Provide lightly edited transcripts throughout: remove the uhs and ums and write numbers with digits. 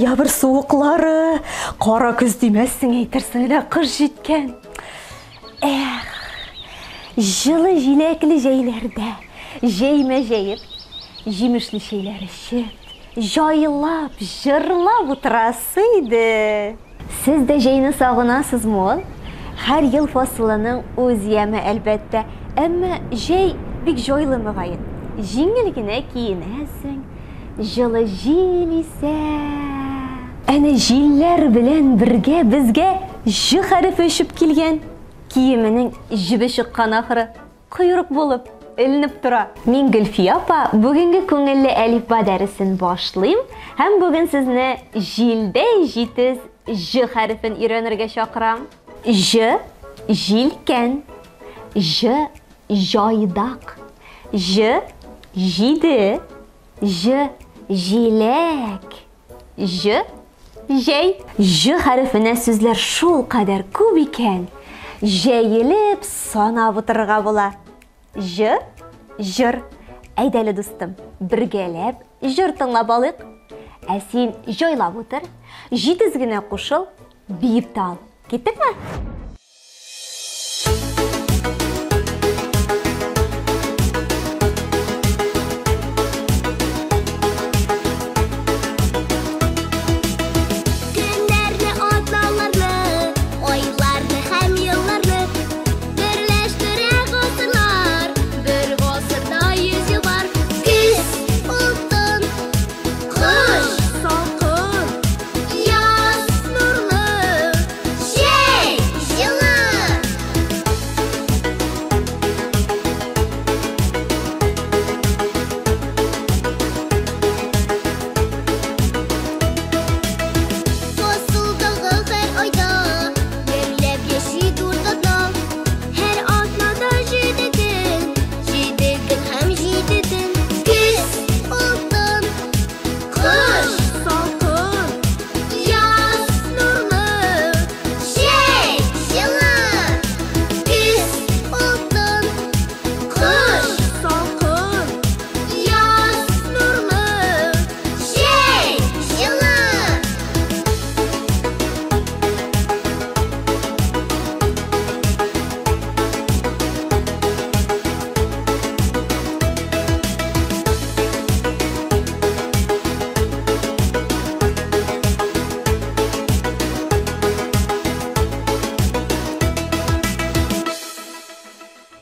Ноябрь суыклары, кара көз демәссең әйтерсең лә кыш җиткән. Жылы җиләкле җәйләрдә җәймә җәеп, җимешле шәйләр эчеп, җайлап, җырлап утырасы иде. Сез дә җәйне сагынасызмы ул? Һәр ел фасылының үз яме әлбәттә, әмма җәй бик җайлы мөгаен. Җиңел генә киенәсең, жылы җил исә. Әнә җилләр белән бергә безгә Ж хәрефе очып килгән. Киеменең җебе чыккан ахыры, койрык булып эленеп тора. Мин Гөлфия апа бүгенге күңелле әлифба дәресен башлыйм һәм бүген сезне җилдә җитез Ж хәрефен өйрәнергә чакырам. Ж җилкән, Ж җайдак, Ж җиде, Ж җиләк, Ж җәй. Ж хәрефенә сүзләр шул кадәр күп икән, җәелеп санап утырырга була. Ж җыр. Әйдәле дустым, бергәләп җыр тыңлап алыйк. Ә син җайлап утыр, җитез генә кушыл, биеп тә ал. Киттекме?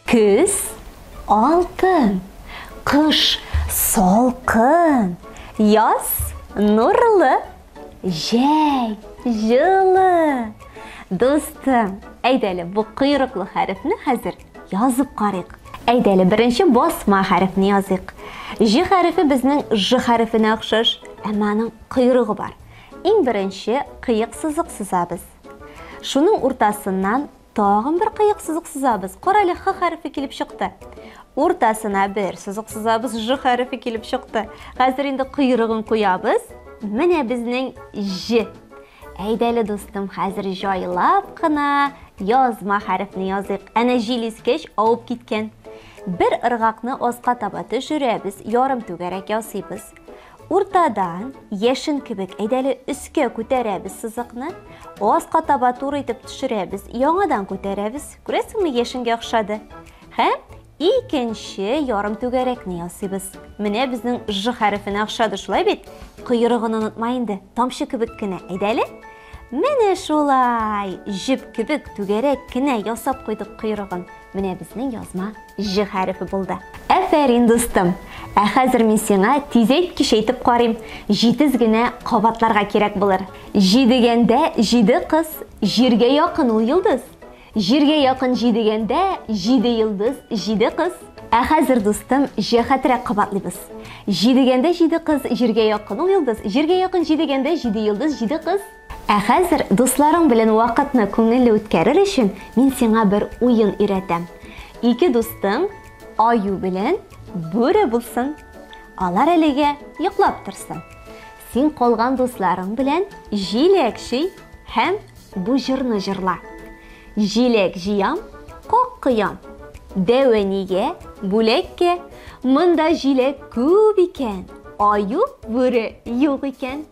Көз алтын, кыш салкын, яз нурлы, җәй җылы. Достым, әйдәле бу койрыклы хәрефне хәзер язып карыйк. Әйдәле беренче басма хәрефне языйк. Ж хәрефе безнең Ж хәрефенә охшаш, әмма аның койрыгы бар. Иң беренче кыек сызык сызабыз. Шуның уртасыннан тагын бер кыек сызык сызабыз. Карале Х хәрефе килеп чыкты. Уртасына бер сызык сызабыз, Ж хәрефе килеп чыкты. Хәзер инде койрыгын куябыз. Менә безнең Ж. Әйдәле дустым, хәзер җайлап кына язма хәрефне языйк. Әнә җил искәч авып киткән. Бер ыргакны аска таба төшерәбез, ярым түгәрәк ясыйбыз. Уртадан яшен кебек әйдәле өскә күтәрәбез сызыкны, аска таба туры итеп төшерәбез, яңадан күтәрәбез. Күрәсеңме, яшенгә охшады. Һәм икенче ярым түгәрәкне ясыйбыз. Менә безнең Ж хәрефенә охшады, шулай бит? Койрыгын онытма инде, тамчы кебек кенә. Әйдәле? Менә шулай, җеп кебек түгәрәк кенә ясап куйдык койрыгын. Менә безнең язма Ж хәрефе булды. Әфәрин дустым. Ә хәзер мин сиңа тизәйткеч әйтеп карыйм. Җитез генә кабатларга кирәк булыр. Җи дигәндә җиде кыз, җиргә якын ул йолдыз. Җиргә якын җи дигәндә җиде йолдыз, җиде кыз. Ә хәзер дустым, Ж хәтрәк кабатлыйбыз. Җи дигәндә җиде кыз, җиргә якын ул йолдыз. Җиргә якын җи дигәндә җиде йолдыз, җиде кыз. Ә хәзер дусларың белән вакытны күңелле үткәрер өчен мин сиңа бер уен өйрәтәм. Ике дустың аю белән бүре булсын. Алар әлегә йоклап торсын. Син калган дусларың белән җиләк җый һәм бу җырны җырла. Җиләк җыям, как кыям. Дәвәнигә, бүләккә, монда җиләк күп икән. Аю, бүре юк икән.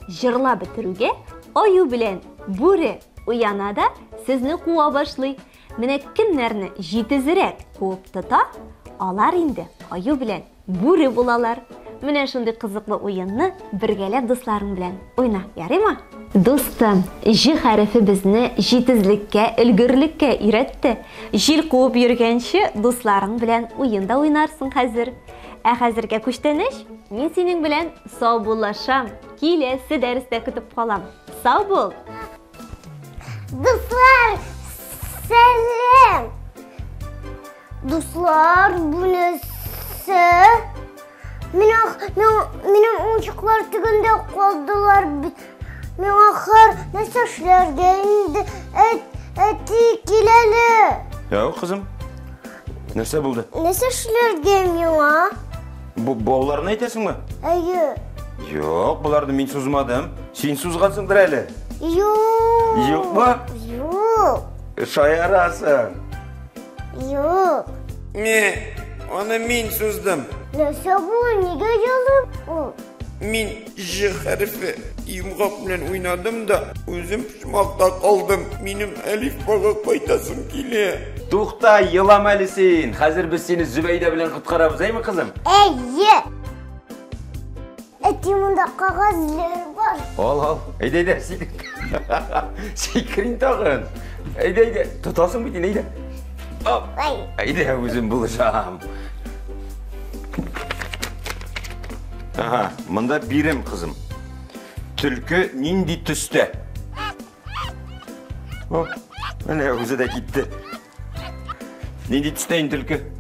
жырлап бітіруге, аю білен бүре уянада сізні қуа башлай. Мене кімлерні жетізірек қуып тұта, алар инде аю білен бүре болалар. Мене шынды қызықлы ойынны біргелеп достарың білен ойна, ярай ма? Достым, Ж хәрефі бізні жетізлікке, үлгірлікке үйретті. Жил қуып жүргенші достарың білен ойында ойнарсың қазір. Қазірге көштеніш, мен сенің білен сау болашам. Келесі дәрісте күтіп қалам. Сау бол! Dostlar, selam. Dostlar, bu nesi? Benim oyuncaklar tügünde kaldılar. Ben ahır ne saçlarga indi eti kileli. Ya kızım, nerse buldu? Ne saçlarga ya? Boğularını aytasın mı? Hayır. Yok, bularını men suzmadım. Sen suzgansındır eli. Yok. Yok mu? Yok. Şayarasın. Yok. Ne? Onu men suzdum. Nasıl bu? Nege yalıp o? Men J harfi yumğaq bilen oynadım da özüm pişmakta kaldım. Benim Elif bağa kaytasım kile. To'xta, yılamalisin. Hazır biz seni Zübeyde bilen qutqarabız, mi kızım? Ey! Etiminde kağızlar var. Al. Eyde, seydik. Seykirin tağın. Eyde. Tutasın bir eyde. Hop. Eyde, özüm bulacağım. Aha, mında birim kızım. Tülkü nindi tüste. Hop, öyle özü de gitti. Nindi tüsteyin tülkü?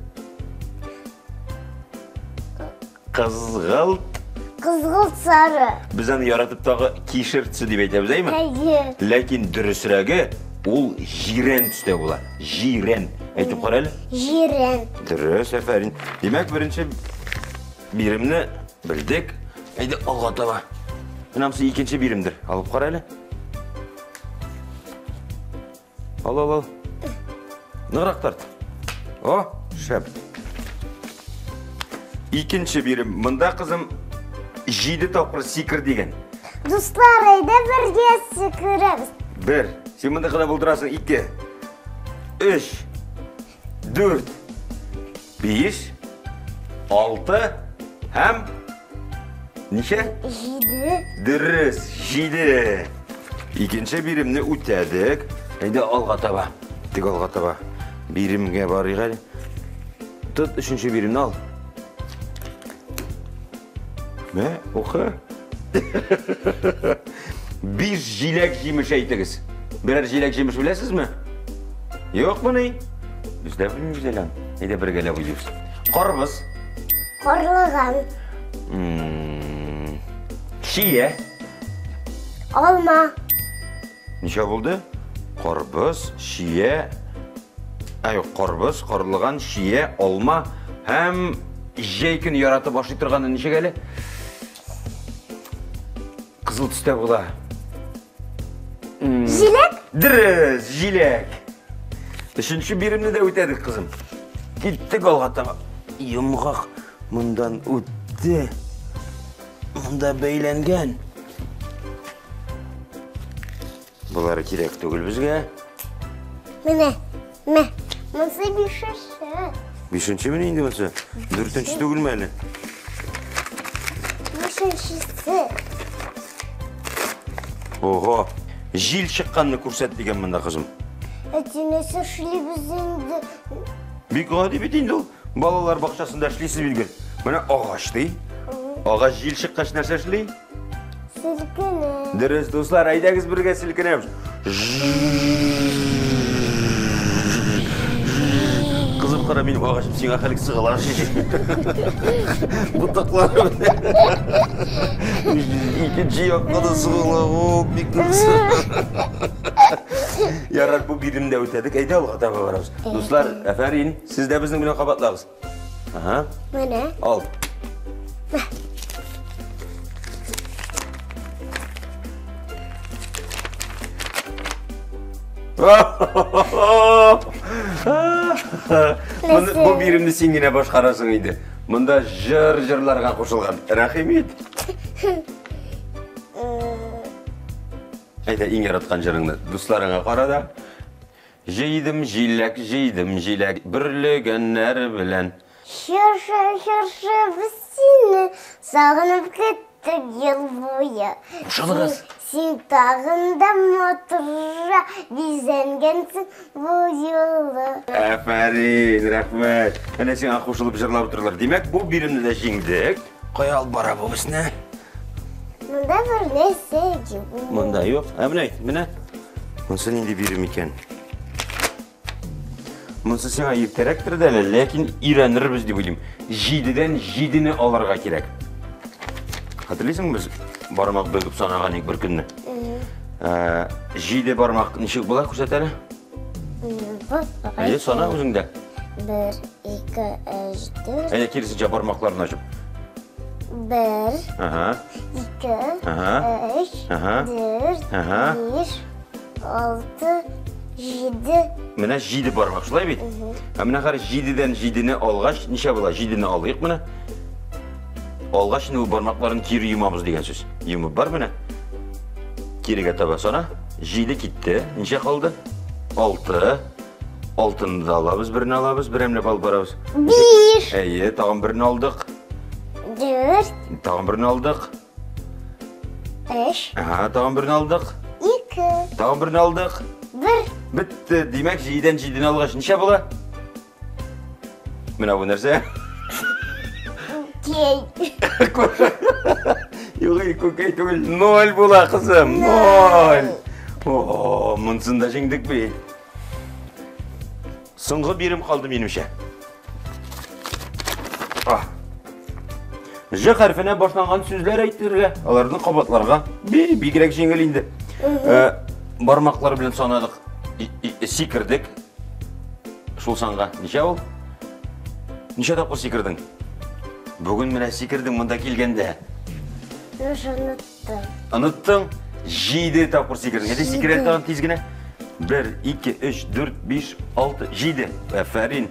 Kızgılt. Kızgılt sarı. Biz onu yaratıp tağı kişirtisi deyip aytamiz, değil mi? Hayır. Lakin dürüsrəgi ol jiren tüste olar. Jiren. Aytып qaraylı. Jiren. Dürüs, aferin. Demek birinci birimni bildik. Haydi alğa taba. Bunamsı ikinci birimdir. Alıp qaraylı. Al. Nıqraq tart. O, şəp. İkinci birim. Mında kızım jidi topqır sikir degen. Dostlar ayda birge sıkırız. Bir. Sen mında qana buldurasın. 2, 3, 4, 5, 6, hem neçe? 7. Dürüs, 7. İkinci birimni ötədik. Haydi alğa taba. Dik alğa taba. Birimge barıyıq həli. Tut üçüncü birimni al. Ne? Oku. Bir jilek yemiş aytınız. Birer jilek yemiş biləsiz mi? Yok mu ne? Biz de bilmiyoruz lan. Haydi bir gele buyuruyoruz. Qarpız. Korluğan. Şiye. Olma. Neçe oldu? Qarpız, şiye. Qarpız, qarlıgan, şiye, olma. Hem jeykin yaratıp başlayıp turğanda neçe geli? Kızıl tüste bula. Jilek? Dürüs, jilek. Üçüncü birimini de ötedik kızım. Gittik alğa taba. Yumğaq bundan ötdi. Bunda beylengen. Bunları kirek tügül bizge. Mene. Nasıl bir şaşı? Beşinci mi indi masa? Dörtüncü tügül mü hele? Bir şaşısı. Oho. Jil çıqqanını ko'rsat degan menda kızım. Etine saçlı bizim de. Bir gadi bitin ol. Balalar bakçasında işleysiz bilgin. Mana ağaç değil. Ağaç jil çıqqaç narsa işley. Silkene. Dürüst dostlar, aydagız birge silkinemiz. Kızım qara benim ağaçım sen aqalik sığalar. Bu taklarım. İkinci yakada sığalar. O bir kız. Yarar bu birimde ötedik. Eydi alğa taba varabız. Dostlar, aferin. Siz de bizim bilen qabatlağız. Aha. Mene. Al. Bu birimni sen yine boshqarasың idi. Bunda jır-jırlarga qo'shilgan. Rahimit. Ayda ең яратқан жырыңды достарыңа қара да. Жейдім жилек, бүрлігеннер білән. Шыршы біз сені сағынып кеттік ел бойы. Ушанығыз. Сен тағында мотырға безенгенсің бұл жолы. Әфәрин, рахмет. Әне сен ақушылып жырлап тұрылар. Демек, бұл биримді де жеңдік. Қой ал бара бұл бісіне. Мұнда бір нәрсе жоқ. Мұнда жоқ. Міне. Мұнсы ненде бирим екен. Мұнсы сен айыптарак тұрды әлі, ләкин үйренірбіз деп ойлайым. Жидіден жидіні аларға керек. Қатырлайсың біз бармақ бөгіп санаған ек бір күнні. Жиде бармақ нешек бола көрсет әлі? Әйе, сана өзіңді? 1, 2, 3, 4. Әйе, керісінше бармақларын ашып. 1, 2, 3, 4, 5, 6, 7. Міне жиді бармақ, шылай бейт? Міне қары жидіден жидіні алғаш, неше бола? Жидіні алғайық міне? Алғаш бұл бармақларын кері үйімамыз деген сөз. Үйімі бар міне? Кереге таба сона. Жиді кетті. Неше қалды? 6. Алтынды алабыз, бірін алабыз, бір әмлеп алып барабыз. 1. Әйе, тағын бірін алдық. 4. Тағын бірін алдық. 5. Тағын бірін алдық. 2. Тағын бірін алдық. 1. Бітті. Демек, жиден жидіні алғаш неше бола? Міне бұл нәрсе? Кей. Юғи көкей түгіл, 0 бола қызым, 0. Мұнсында жеңдік бей. Сұңғы берім қалды менімше. Ж қарфіне башланған сөздер әйттірге, алардың қабатларға бейгірек жеңілінді. Бармақлар білін санадық, секірдік. Шул санға, неше ол? Неше тапқыр секірдің? Бүгін міне секірдің мұнда келгенде. Ұныттың? Жиді тапқыр секірдің. Әде секірек тағын тезгіне? 1, 2, 3, 4, 5, 6, 7. Әфәрин.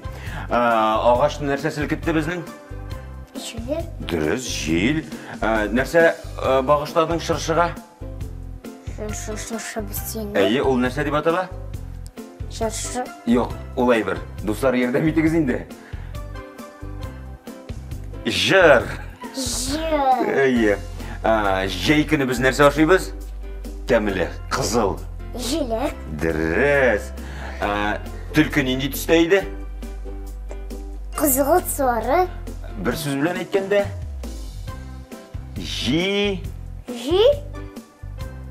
Ағаштың нәрсе сілкітті біздің? Жел. Дұрыс, жел. Нәрсе бағыштадың шыршыға? Шыршы біз сені. Әйе, ол нәрсе деп атала? Шыршы. Йоқ, олай бір. Достар ердем етігіз енді. Жыр. Жел. Әйе. Жейкіні біз нәрсе ашайбыз? Кәмілі, қызыл. Желек. Дұрыс. Түлкі нендей түстейді? Қызғылт соры. Бір сөз білен еткенде?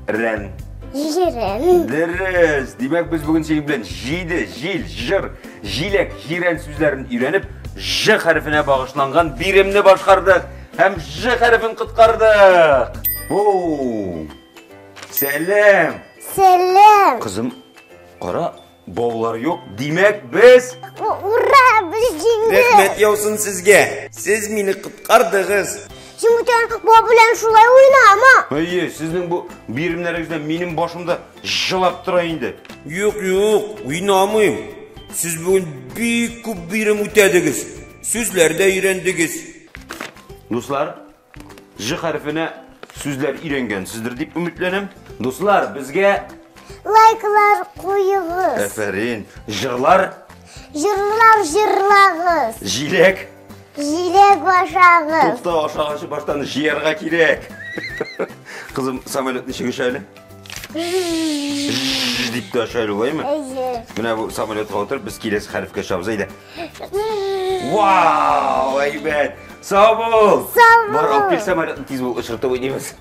Рән. Жирен. Дұрыс. Демек біз бүгін сен білен жиді, жил, жыр, жилек, жирен сөздерін үйреніп, Ж харфіне бағышланған биремні башқардық, һәм Ж харфін құтқардық. Сәлем. Сәлем. Қызым, қара, баулар жоқ. Демек біз... Ура, біз жеңді. Рахмет яусын сізге. Сіз мені құтқардыңыз. Şimdiden babılan şulay oynama. Әйе, сіздің бұл биремлеріңізден менің башымда жылап тұрайынды. Yok, oynamıyım. Siz bugün bir küp birim ötediniz. Sözler de öğrendiniz. Dostlar, J harfine sözler öğrengensizdir deyip ümitlenim. Dostlar, bizge Like'lar koyuğuz. Aferin. Jırlar, Jırlar jırlağız. jilek. Jilek başağız. To'xta, aşağışı baştan jerga kirek. Kızım, samolyot nechigi shayli? Deyip de shayli olaymi? Mana bu samolyotga o'tirib biz kelasi harfga shobuz ayda. Wow, aybat. Sağ ol. Sağ ol. Bor, olib kel samolyotni tez bo'l uchirib o'ynaymiz.